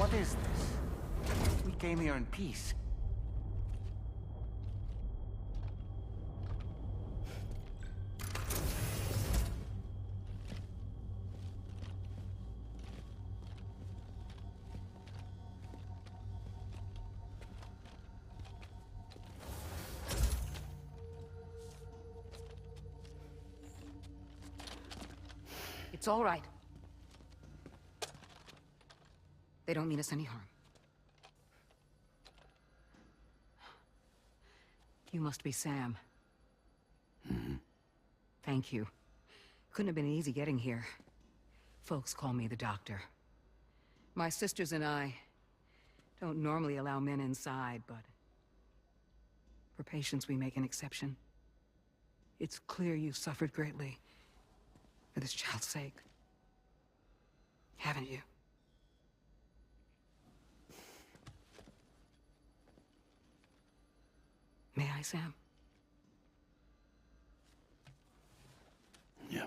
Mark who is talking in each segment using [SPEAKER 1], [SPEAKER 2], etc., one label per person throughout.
[SPEAKER 1] What is this? We came here in peace.
[SPEAKER 2] It's all right. They don't mean us any harm. You must be Sam.
[SPEAKER 3] Mm-hmm.
[SPEAKER 2] Thank you. Couldn't have been easy getting here. Folks call me the doctor. My sisters and I don't normally allow men inside, but for patients we make an exception. It's clear you've suffered greatly for this child's sake. Haven't you? May I, Sam?
[SPEAKER 3] Yeah.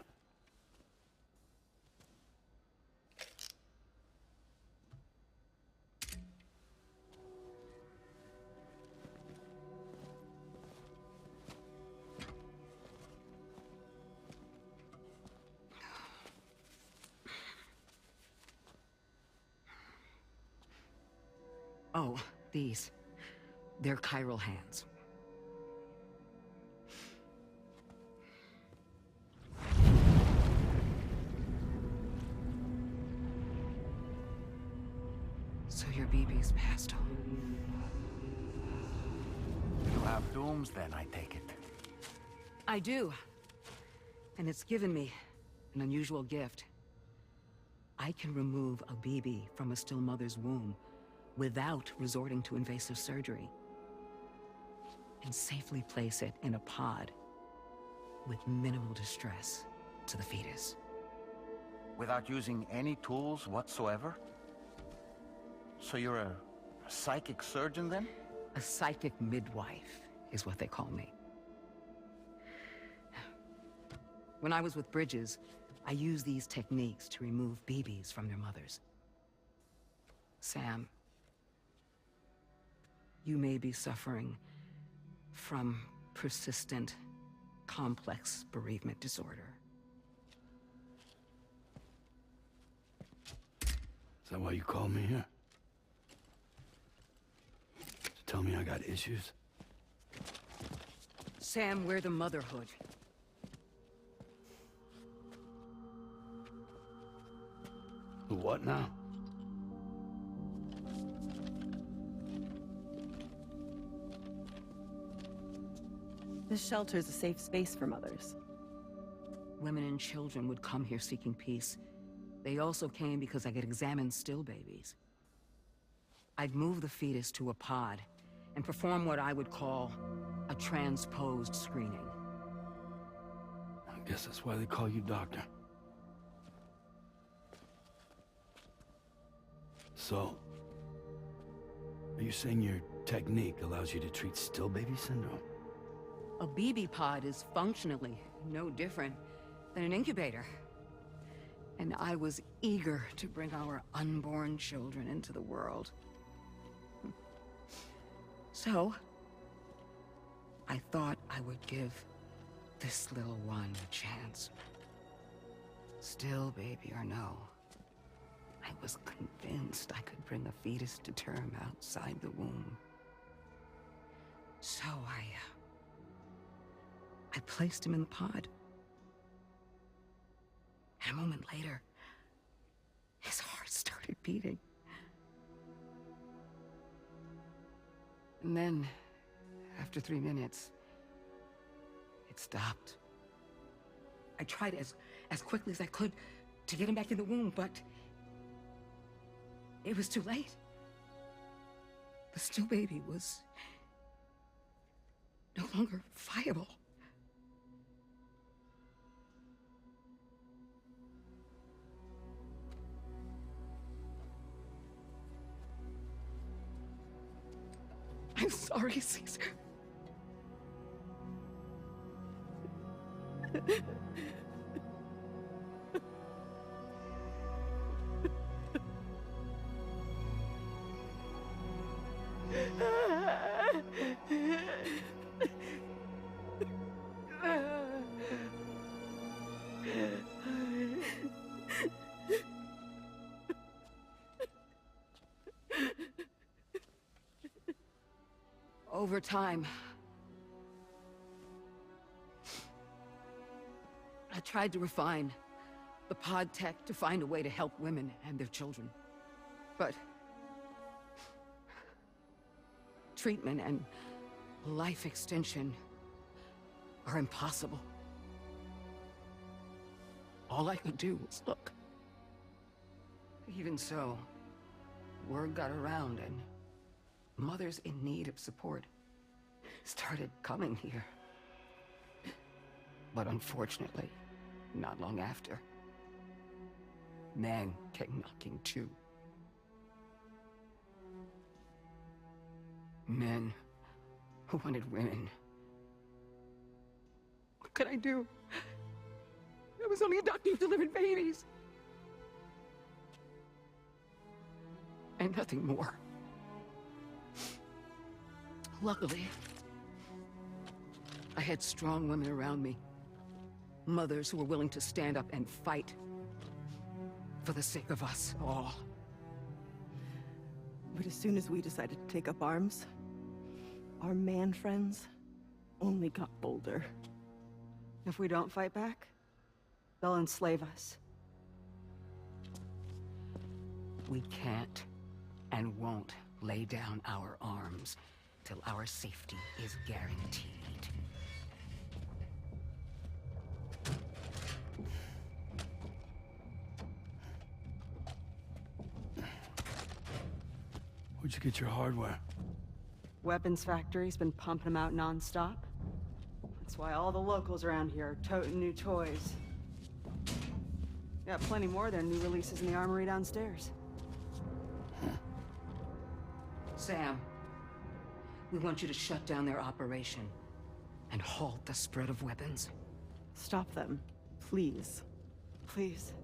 [SPEAKER 2] Oh, these. They're chiral hands. So your BB's passed on.
[SPEAKER 1] You have dooms then, I take it.
[SPEAKER 2] I do. And it's given me an unusual gift. I can remove a BB from a still mother's womb without resorting to invasive surgery, and safely place it in a pod with minimal distress to the fetus.
[SPEAKER 1] Without using any tools whatsoever? So you're a psychic surgeon then?
[SPEAKER 2] A psychic midwife is what they call me. When I was with Bridges, I used these techniques to remove BBs from their mothers. Sam, you may be suffering from persistent, complex bereavement disorder.
[SPEAKER 3] Is that why you called me here? To tell me I got issues?
[SPEAKER 2] Sam, we're the motherhood.
[SPEAKER 3] The what now?
[SPEAKER 4] This shelter's a safe space for mothers.
[SPEAKER 2] Women and children would come here seeking peace. They also came because I could examine still babies. I'd move the fetus to a pod and perform what I would call a transposed screening.
[SPEAKER 3] I guess that's why they call you doctor. So, are you saying your technique allows you to treat still baby syndrome?
[SPEAKER 2] A BB pod is functionally no different than an incubator. And I was eager to bring our unborn children into the world. So, I thought I would give this little one a chance. Still baby or no, I was convinced I could bring a fetus to term outside the womb. So I placed him in the pod. And a moment later, his heart started beating. And then, after 3 minutes, it stopped. I tried as quickly as I could to get him back in the womb, but it was too late. The still baby was no longer viable. I'm sorry, Caesar. Over time, I tried to refine the pod tech to find a way to help women and their children. But treatment and life extension are impossible. All I could do was look. Even so, word got around and mothers in need of support started coming here. But unfortunately, not long after, men came knocking too. Men who wanted women. What could I do? I was only a doctor who delivered babies. And nothing more. Luckily, I had strong women around me. Mothers who were willing to stand up and fight for the sake of us all.
[SPEAKER 4] But as soon as we decided to take up arms, our man friends only got bolder.
[SPEAKER 5] If we don't fight back, they'll enslave us.
[SPEAKER 2] We can't and won't lay down our arms till our safety is guaranteed.
[SPEAKER 3] Where'd you get your hardware?
[SPEAKER 5] Weapons factory's been pumping them out non-stop. That's why all the locals around here are toting new toys. Got plenty more of their new releases in the armory downstairs.
[SPEAKER 2] Sam, we want you to shut down their operation and halt the spread of weapons.
[SPEAKER 4] Stop them, please.
[SPEAKER 5] Please.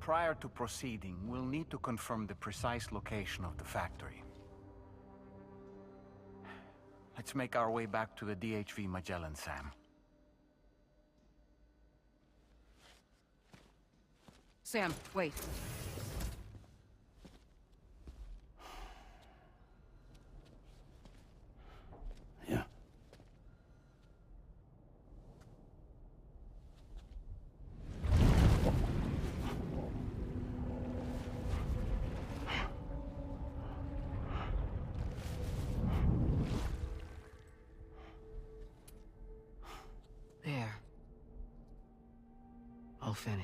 [SPEAKER 1] Prior to proceeding, we'll need to confirm the precise location of the factory. Let's make our way back to the DHV Magellan, Sam.
[SPEAKER 2] Sam, wait.
[SPEAKER 3] Yeah.
[SPEAKER 2] There. All finished.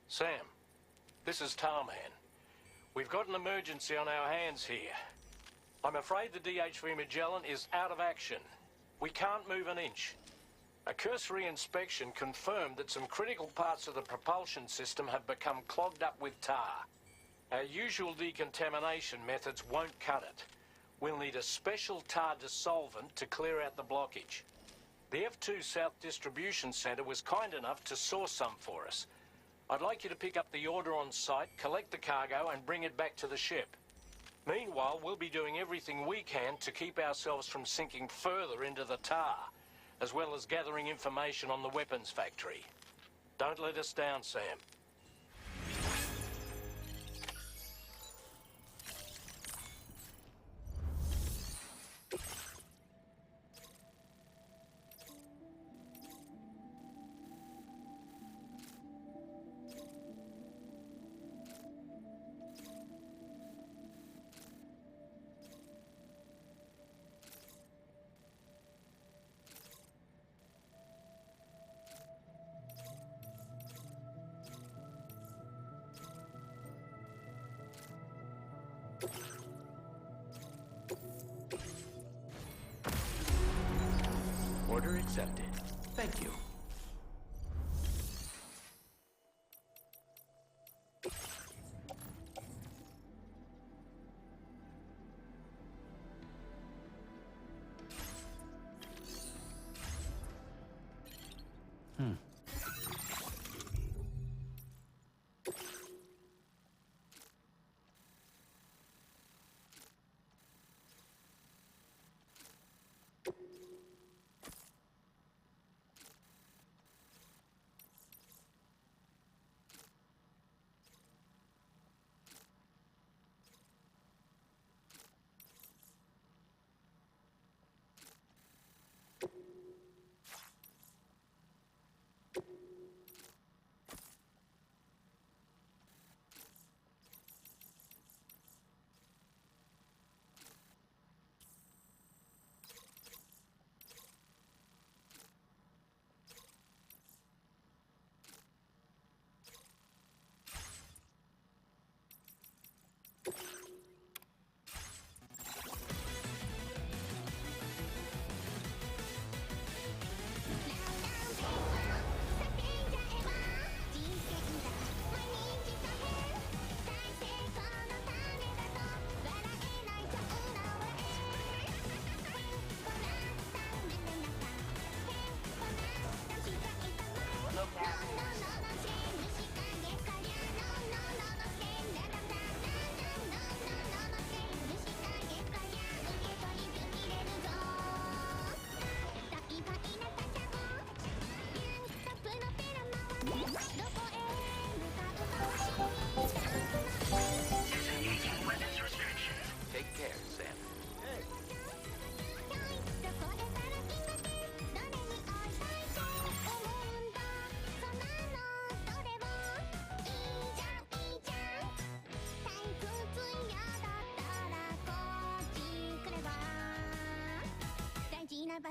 [SPEAKER 6] Sam, this is Tarman. We've got an emergency on our hands here. I'm afraid the DHV Magellan is out of action. We can't move an inch. A cursory inspection confirmed that some critical parts of the propulsion system have become clogged up with tar. Our usual decontamination methods won't cut it. We'll need a special tar dissolvent to clear out the blockage. The F2 South Distribution Centre was kind enough to source some for us. I'd like you to pick up the order on site, collect the cargo and bring it back to the ship. Meanwhile, we'll be doing everything we can to keep ourselves from sinking further into the tar, as well as gathering information on the weapons factory. Don't let us down, Sam.
[SPEAKER 7] Order accepted. Thank you.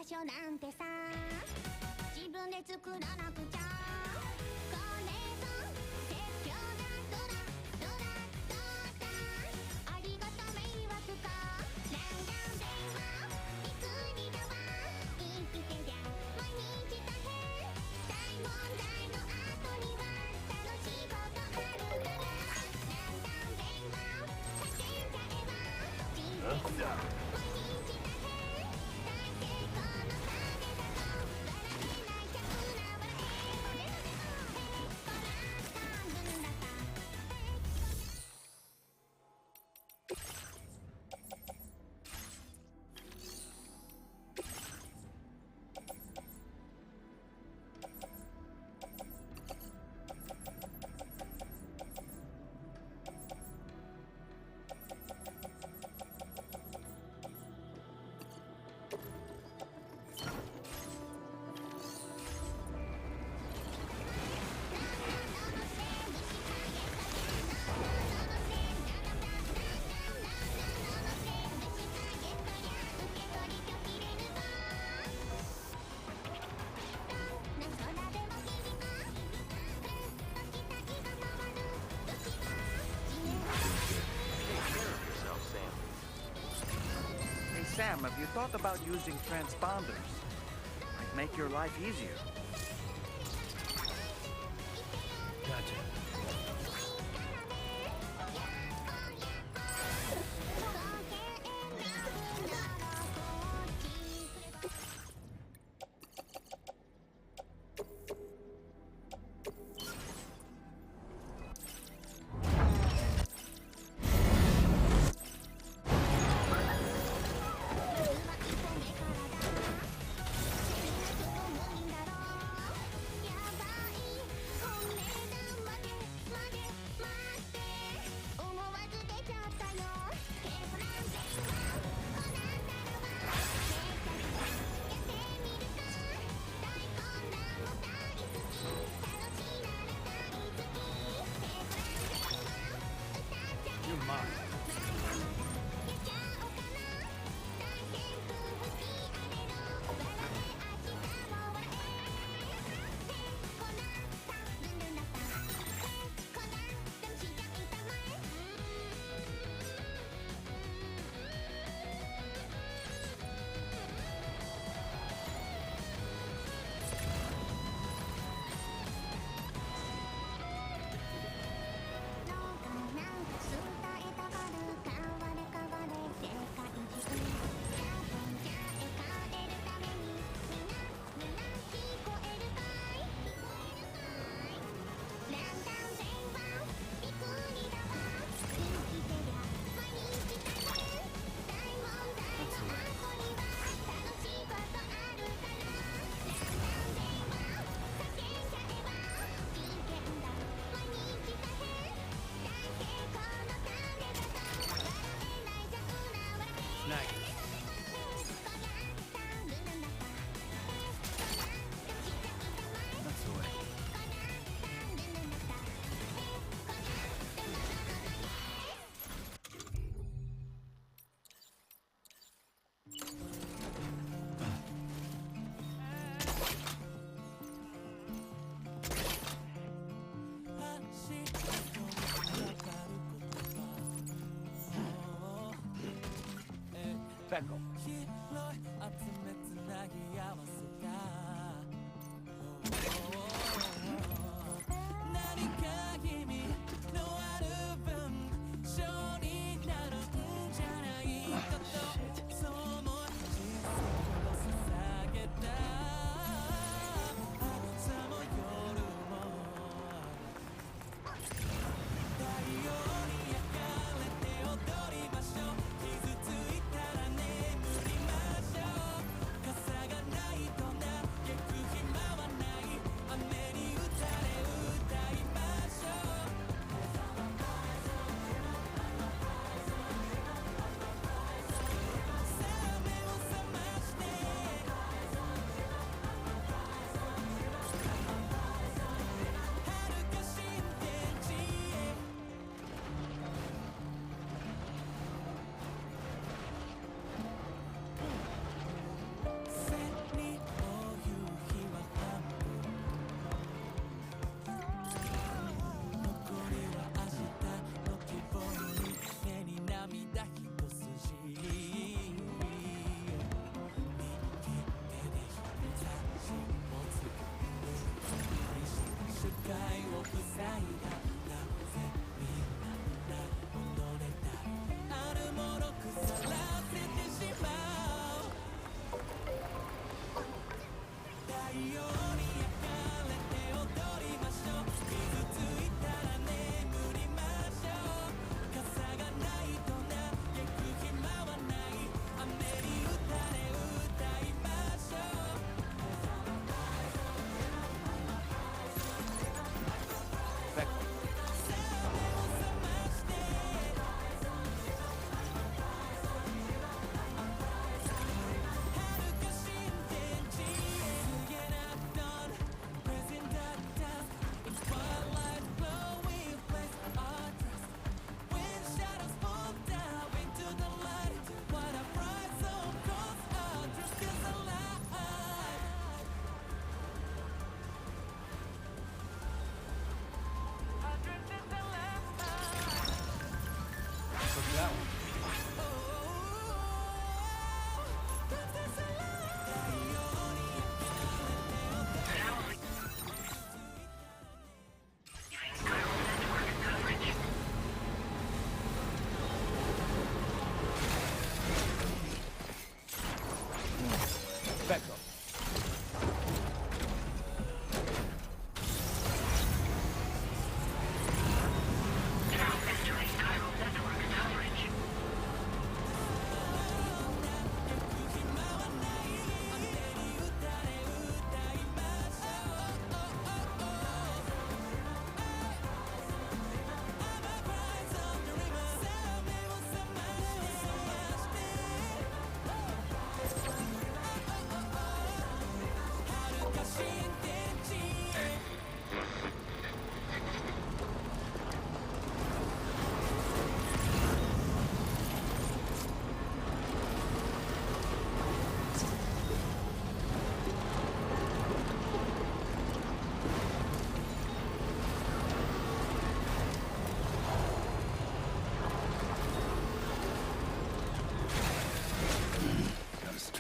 [SPEAKER 8] 場所なんてさ自分で作らなくちゃこれぞ説教だどらどらどらありがと迷惑かなんだ電話びっくりだわ生きてりゃ毎日大変大問題の後には楽しいことあるからなんだ電話叫んじゃえば人生は毎日大変大成功の種だと笑えない客な笑えもでもこらったぬんだった
[SPEAKER 1] Hey Sam, have you thought about using transponders? Might make your life easier.
[SPEAKER 3] Gotcha. You're mine. Snag it. That's the way. Beckel.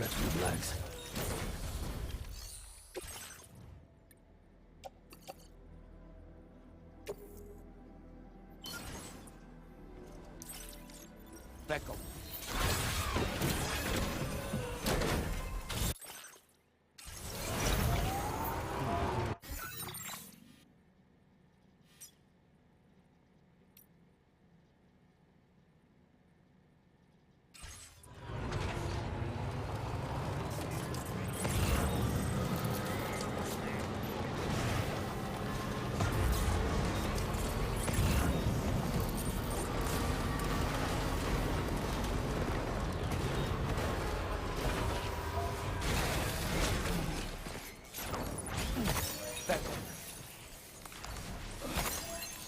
[SPEAKER 3] Stretch my legs.
[SPEAKER 7] Beckham.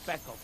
[SPEAKER 7] Beckham.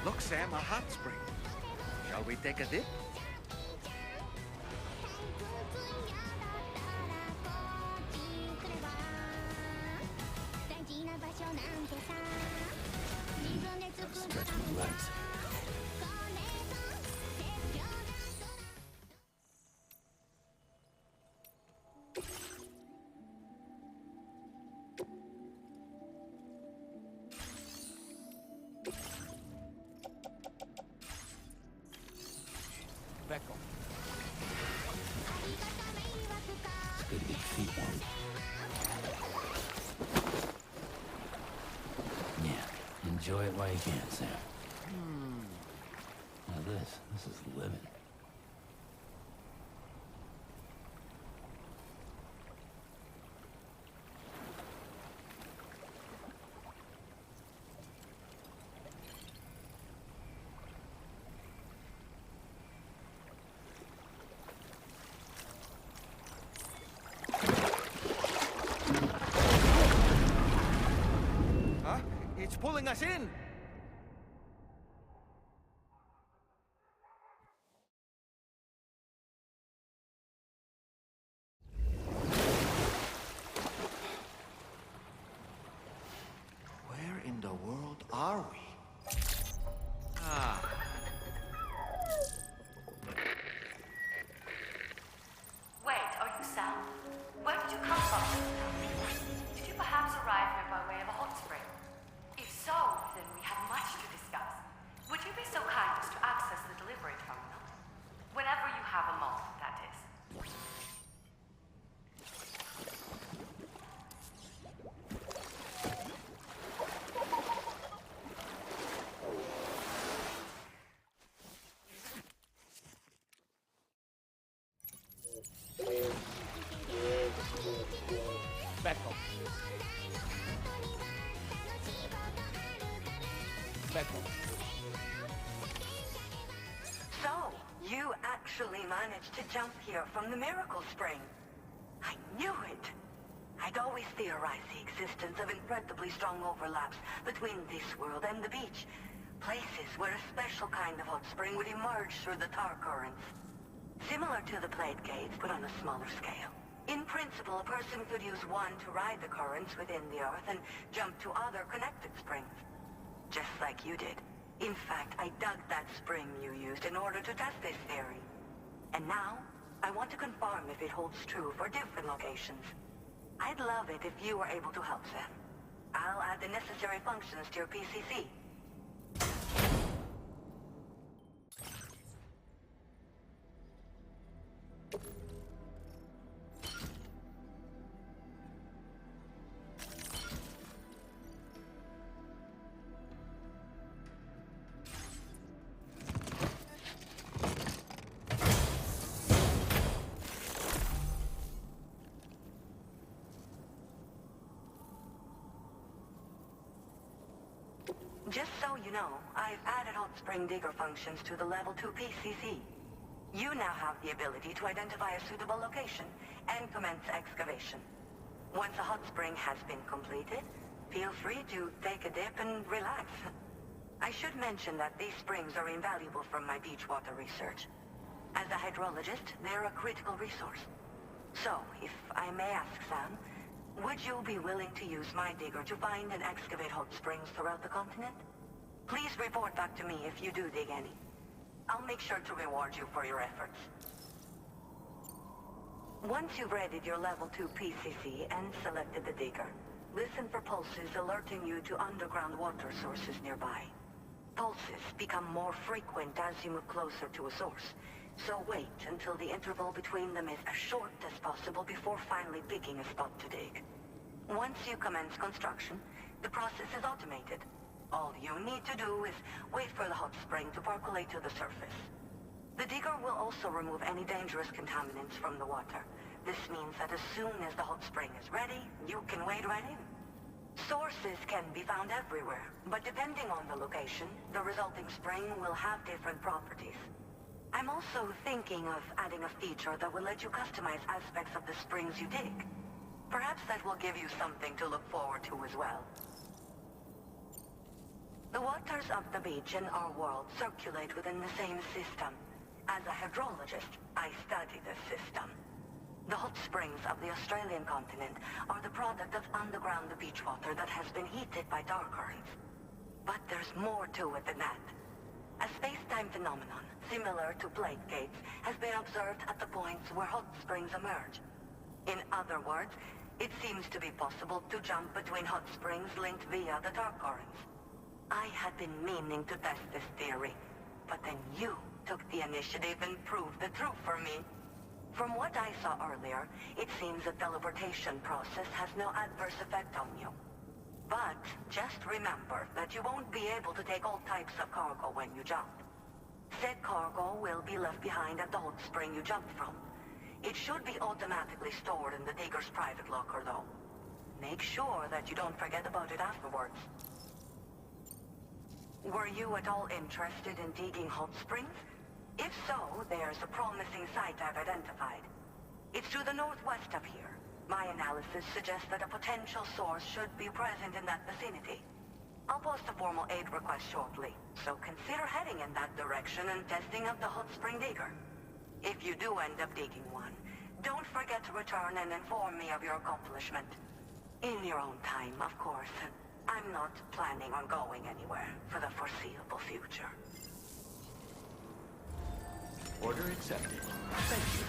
[SPEAKER 1] Look, Sam, a hot spring. Shall we take a dip?
[SPEAKER 3] Stretch my legs.
[SPEAKER 7] Beckle.
[SPEAKER 3] It's good to get your feet warm. Yeah, enjoy it while you can, Sam. Now this is living.
[SPEAKER 1] Huh? It's pulling us in! Where in the world are we? Ah.
[SPEAKER 9] Wait, are you Sam? Where did you come from? Did you perhaps arrive here by way of a hot spring? If so, then we have much to discuss. Would you be so kind as to access the delivery terminal? Whenever you have a moment, that is.
[SPEAKER 7] Beckle. Beckle.
[SPEAKER 10] So, you actually managed to jump here from the Miracle Spring. I knew it. I'd always theorized the existence of incredibly strong overlaps between this world and the beach. Places where a special kind of hot spring would emerge through the tar currents. Similar to the plate gates, but on a smaller scale. In principle, a person could use one to ride the currents within the Earth and jump to other connected springs. Just like you did. In fact, I dug that spring you used in order to test this theory. And now, I want to confirm if it holds true for different locations. I'd love it if you were able to help them. I'll add the necessary functions to your PCC. Just so you know, I've added hot spring digger functions to the level 2 PCC. You now have the ability to identify a suitable location and commence excavation. Once a hot spring has been completed, feel free to take a dip and relax. I should mention that these springs are invaluable from my beach water research. As a hydrologist, they're a critical resource. So, if I may ask, Sam, would you be willing to use my digger to find and excavate hot springs throughout the continent? Please report back to me if you do dig any. I'll make sure to reward you for your efforts. Once you've readied your level 2 PCC and selected the digger, listen for pulses alerting you to underground water sources nearby. Pulses become more frequent as you move closer to a source, so wait until the interval between them is as short as possible before finally picking a spot to dig. Once you commence construction, the process is automated. All you need to do is wait for the hot spring to percolate to the surface. The digger will also remove any dangerous contaminants from the water. This means that as soon as the hot spring is ready, you can wade right in. Sources can be found everywhere, but depending on the location, the resulting spring will have different properties. I'm also thinking of adding a feature that will let you customize aspects of the springs you dig. Perhaps that will give you something to look forward to as well. The waters of the beach in our world circulate within the same system. As a hydrologist, I study this system. The hot springs of the Australian continent are the product of underground beach water that has been heated by tar currents. But there's more to it than that. A space-time phenomenon, similar to plate gates, has been observed at the points where hot springs emerge. In other words, it seems to be possible to jump between hot springs linked via the tar currents. I had been meaning to test this theory, but then you took the initiative and proved the truth for me. From what I saw earlier, it seems the teleportation process has no adverse effect on you. But just remember that you won't be able to take all types of cargo when you jump. Said cargo will be left behind at the hot spring you jumped from. It should be automatically stored in the digger's private locker, though. Make sure that you don't forget about it afterwards. Were you at all interested in digging hot springs? If so, there's a promising site I've identified. It's to the northwest of here. My analysis suggests that a potential source should be present in that vicinity. I'll post a formal aid request shortly, so consider heading in that direction and testing out the hot spring digger. If you do end up digging one, don't forget to return and inform me of your accomplishment. In your own time, of course. I'm not planning on going anywhere for the foreseeable future.
[SPEAKER 7] Order accepted. Thank you.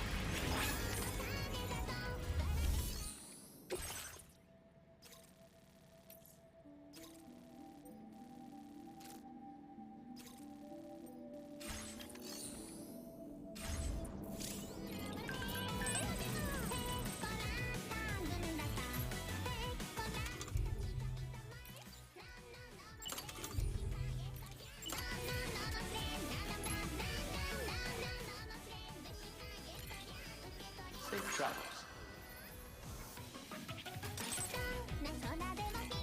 [SPEAKER 7] Safe travels.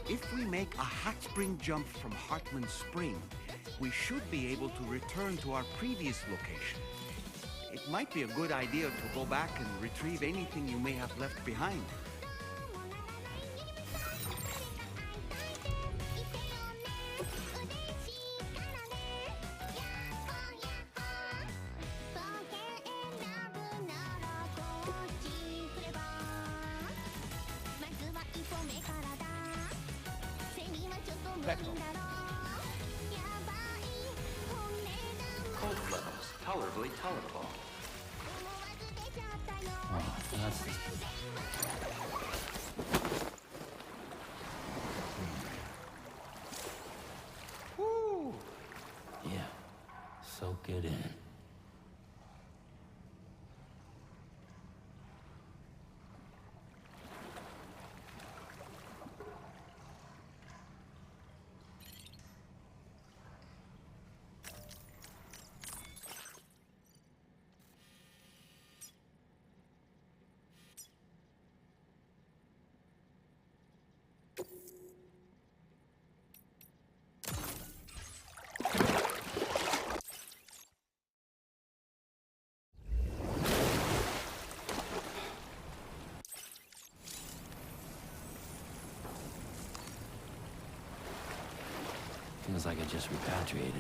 [SPEAKER 1] If we make a hot spring jump from Hartman Spring, we should be able to return to our previous location. It might be a good idea to go back and retrieve anything you may have left behind.
[SPEAKER 7] Cold levels tolerably tolerable.
[SPEAKER 3] Oh, that's...
[SPEAKER 1] Woo!
[SPEAKER 3] Yeah. Soak it in. Feels like I just repatriated.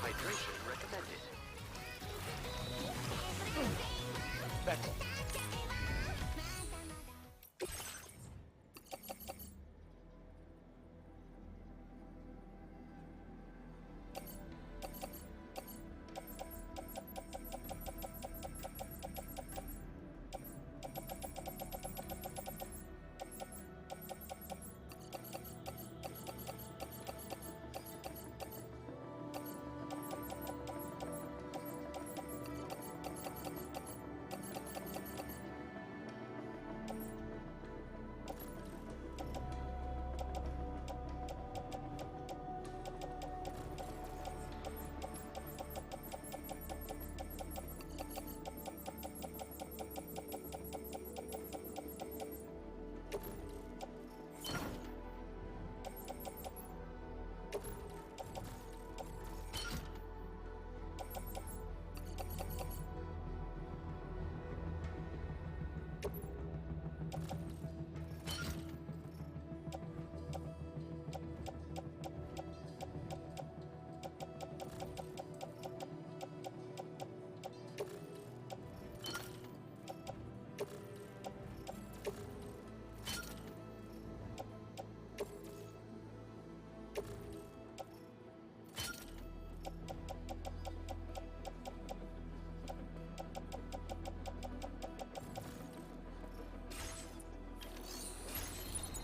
[SPEAKER 6] Hydration recommended.
[SPEAKER 7] Beckle.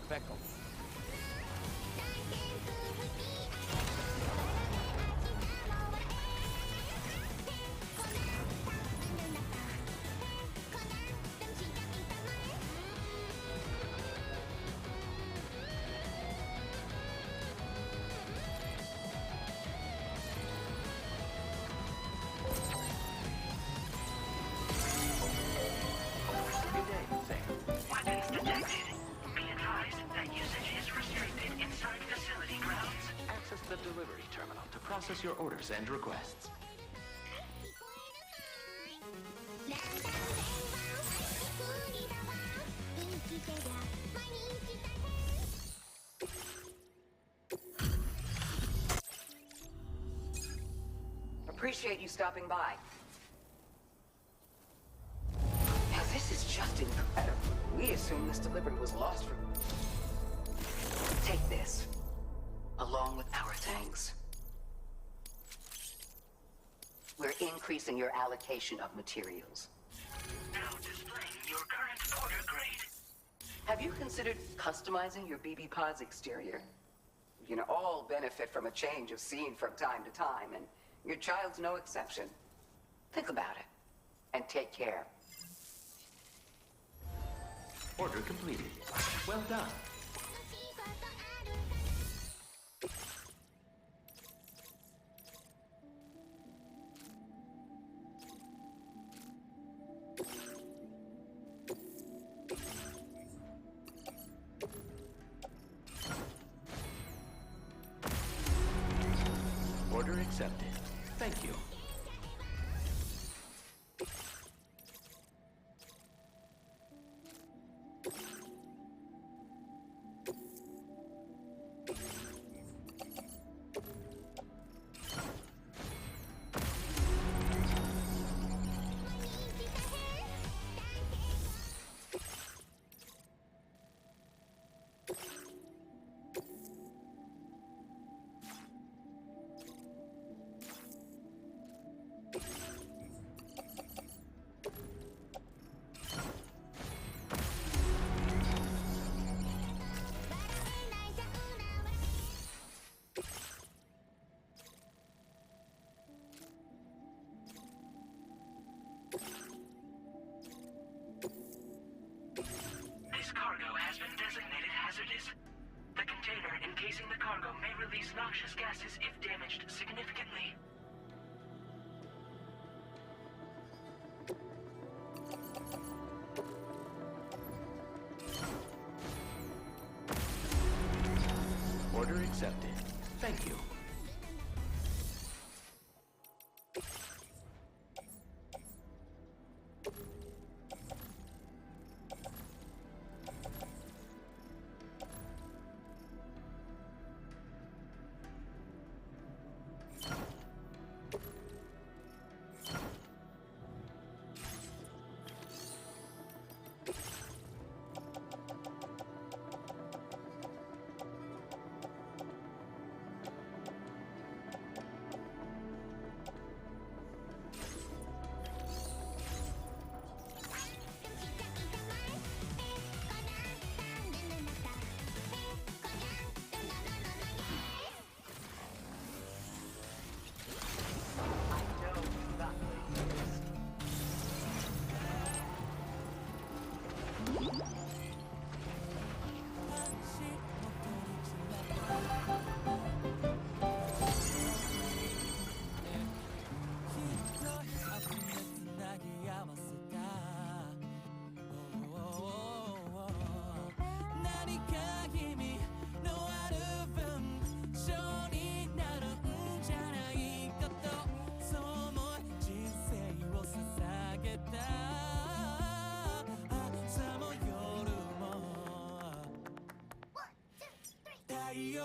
[SPEAKER 7] Feckle. Good day, Sam.
[SPEAKER 11] Weapons detected. Be advised that usage is restricted inside facility grounds.
[SPEAKER 7] Access the delivery terminal to process your orders and requests.
[SPEAKER 2] Appreciate you stopping by. Now this is just incredible. We assumed this delivery was lost from... Take this, along with our thanks. We're increasing your allocation of materials.
[SPEAKER 11] Now displaying your current order grade.
[SPEAKER 2] Have you considered customizing your BB Pod's exterior? You can all benefit from a change of scene from time to time, and your child's no exception. Think about it, and take care.
[SPEAKER 7] Order completed. Well done. Order accepted. Thank you.
[SPEAKER 11] This cargo has been designated hazardous. The container encasing the cargo may release noxious gases if damaged significantly.
[SPEAKER 7] Order accepted. Thank you.
[SPEAKER 12] Yo